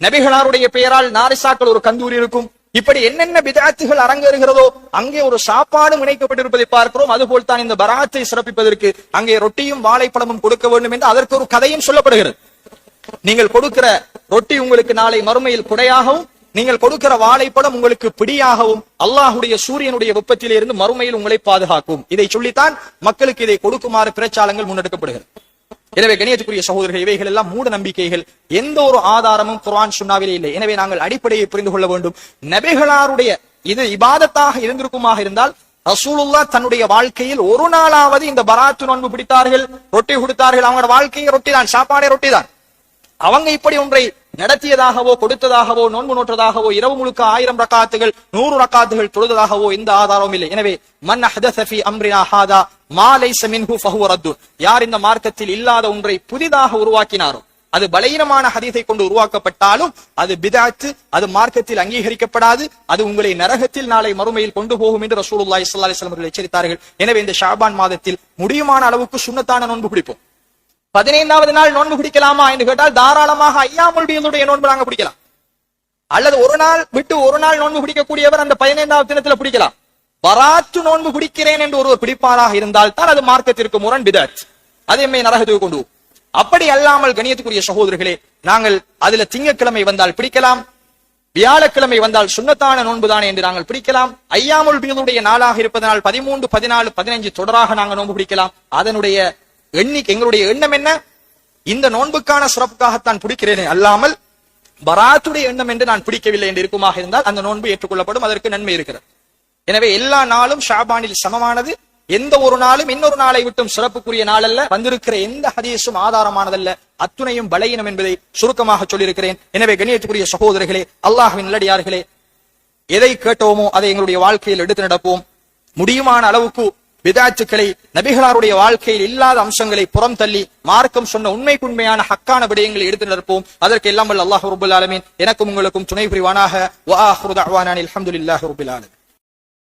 நபிகளாருடைய பெயரால் நாரிசாக்கள் ஒரு கந்தூர் இருக்கும். இப்படி என்னென்ன பிதஅத்துகள் அரங்கேறுகிறதோ அங்கே ஒரு சாப்பாடும் இணைக்கப்பட்டிருப்பதை பார்க்கிறோம். அதுபோல் தான் இந்த பராத்தை சிறப்பிப்பதற்கு அங்கே ரொட்டியும் வாழைப்பழமும் கொடுக்க வேண்டும் என்று அதற்கு ஒரு கதையும் சொல்லப்படுகிறது. நீங்கள் கொடுக்கிற ரொட்டி உங்களுக்கு நாளை மறுமையில் குடையாகவும், நீங்கள் கொடுக்கிற வாழைப்பழம் உங்களுக்கு பிடியாகவும் அல்லாஹுடைய சூரியனுடைய வெப்பத்திலே இருந்து மறுமையில் உங்களை பாதுகாக்கும். இதை சொல்லித்தான் மக்களுக்கு இதை கொடுக்குமாறு பிரச்சாரங்கள் முன்னெடுக்கப்படுகிறது. எனவே கணியத்துக்குரிய சகோதரர்கள், இவைகள் எல்லாம் மூட நம்பிக்கைகள். எந்த ஒரு ஆதாரமும் குர்ஆன் சுன்னாவிலே இல்லை. எனவே நாங்கள் அடிப்படையை புரிந்து கொள்ள வேண்டும். நபிகளாருடைய இது இபாதத்தாக இருந்திருக்குமாக இருந்தால் ரசூலுல்லாஹ் தன்னுடைய வாழ்க்கையில் ஒரு நாளாவது இந்த பராத்து நோன்பு பிடித்தார்கள், ரொட்டி கொடுத்தார்கள். அவங்களோட வாழ்க்கையை ரொட்டி தான், சாப்பாடே ரொட்டி தான். அவங்க இப்படி ஒன்றை நடத்தியதாகவோ கொடுத்ததாகவோ நோன்பு நோற்றதாகவோ இரவு முழுக்க 1000 ரக்காத்துகள் 100 ரக்காத்துகள் தொழுததாகவோ எந்த ஆதாரமும் இல்லை. எனவே மன் அஹ்தஸ ஃபீ அம்ரினா ஹாதா மா லைஸ மின்ஹு ஃபஹுவ ரத்துன், யார் இந்த மார்க்கத்தில் இல்லாத ஒன்றை புதிதாக உருவாக்கினாரோ, அது பலகீனமான ஹதீஸை கொண்டு உருவாக்கப்பட்டாலும் அது பிதஅத், அது மார்க்கத்தில் அங்கீகரிக்கப்படாது, அது உங்களை நரகத்தில் நாளை மறுமையில் கொண்டு போகும் என்று ரசூலுல்லாஹி ஸல்லல்லாஹு அலைஹி வஸல்லம் அவர்கள் எச்சரித்தார்கள். எனவே இந்த ஷாபான் மாதத்தில் முடியுமான அளவுக்கு சுன்னத்தான நோன்பு பிடிப்போம். 15வது நாள் நோன்பு பிடிக்கலாமா என்று கேட்டால் தாராளமாக ஐயாமுல் பீதுடைய நோன்பு நாங்க பிடிக்கலாம். அல்லது ஒரு நாள் விட்டு ஒரு நாள் நோன்பு பிடிக்கக்கூடியவர் அந்த 15வது தினத்துல பிடிக்கலாம். பராத்து நோன்பு பிடிக்கிறேன் என்று ஒருவர் பிடிப்பாராக இருந்தால் தான் அது மார்க்கத்திற்கு முரண், பிதஅத், அது எம்மை நரகத்துக்கு கொண்டு. அப்படி அல்லாமல் கணியத்துக்குரிய சகோதரர்களே, நாங்கள் அதுல திங்கட்கிழமை வந்தால் பிடிக்கலாம், வியாழக்கிழமை வந்தால் சுன்னத்தான நோன்புதானே என்று நாங்கள் பிடிக்கலாம். ஐயாமுல் பீதுடைய நாளாக இருப்பதனால் 13, 14, 15 தொடராக நாங்கள் நோன்பு பிடிக்கலாம். அதனுடைய எங்களுடைய எண்ணம் என்ன? இந்த நோன்புக்கான சிறப்புக்காகத்தான் பிடிக்கிறேனே அல்லாமல் பராத்துடைய எண்ணம் என்று நான் பிடிக்கவில்லை என்று இருக்குமாக இருந்தால் அந்த நோன்பு ஏற்றுக்கொள்ளப்படும், அதற்கு நன்மை இருக்கிறது. எனவே எல்லா நாளும் ஷாபானில் சமமானது. எந்த ஒரு நாளும் இன்னொரு நாளை விட்டும் சிறப்புக்குரிய நாள் அல்ல. வந்திருக்கிற எந்த ஹதீஸும் ஆதாரமானதல்ல. அத்துணையும் பலகீனம் என்பதை சுருக்கமாக சொல்லியிருக்கிறேன். எனவே கண்ணியத்துக்குரிய சகோதரர்களே, அல்லாஹ்வின் நல்லடியார்களே, எதை கேட்டோமோ அதை எங்களுடைய வாழ்க்கையில் எடுத்து நடப்போம். முடியுமான அளவுக்கு பிதஅத்துக்களை, நபிகளாருடைய வாழ்க்கையில் இல்லாத அம்சங்களை புறம் தள்ளி மார்க்கம் சொன்ன உண்மைக்குண்மையான ஹக்கான விடயங்களை எடுத்து நடப்போம். அதற்கு எல்லாம் வல்ல அல்லாஹ் ரப்பல் ஆலமீன் எனக்கும் உங்களுக்கும் துணை புரிவானாக. வ ஆஹிரு தஅவானா அல்ஹம்துலில்லாஹி ரப்பில் ஆலமீன்.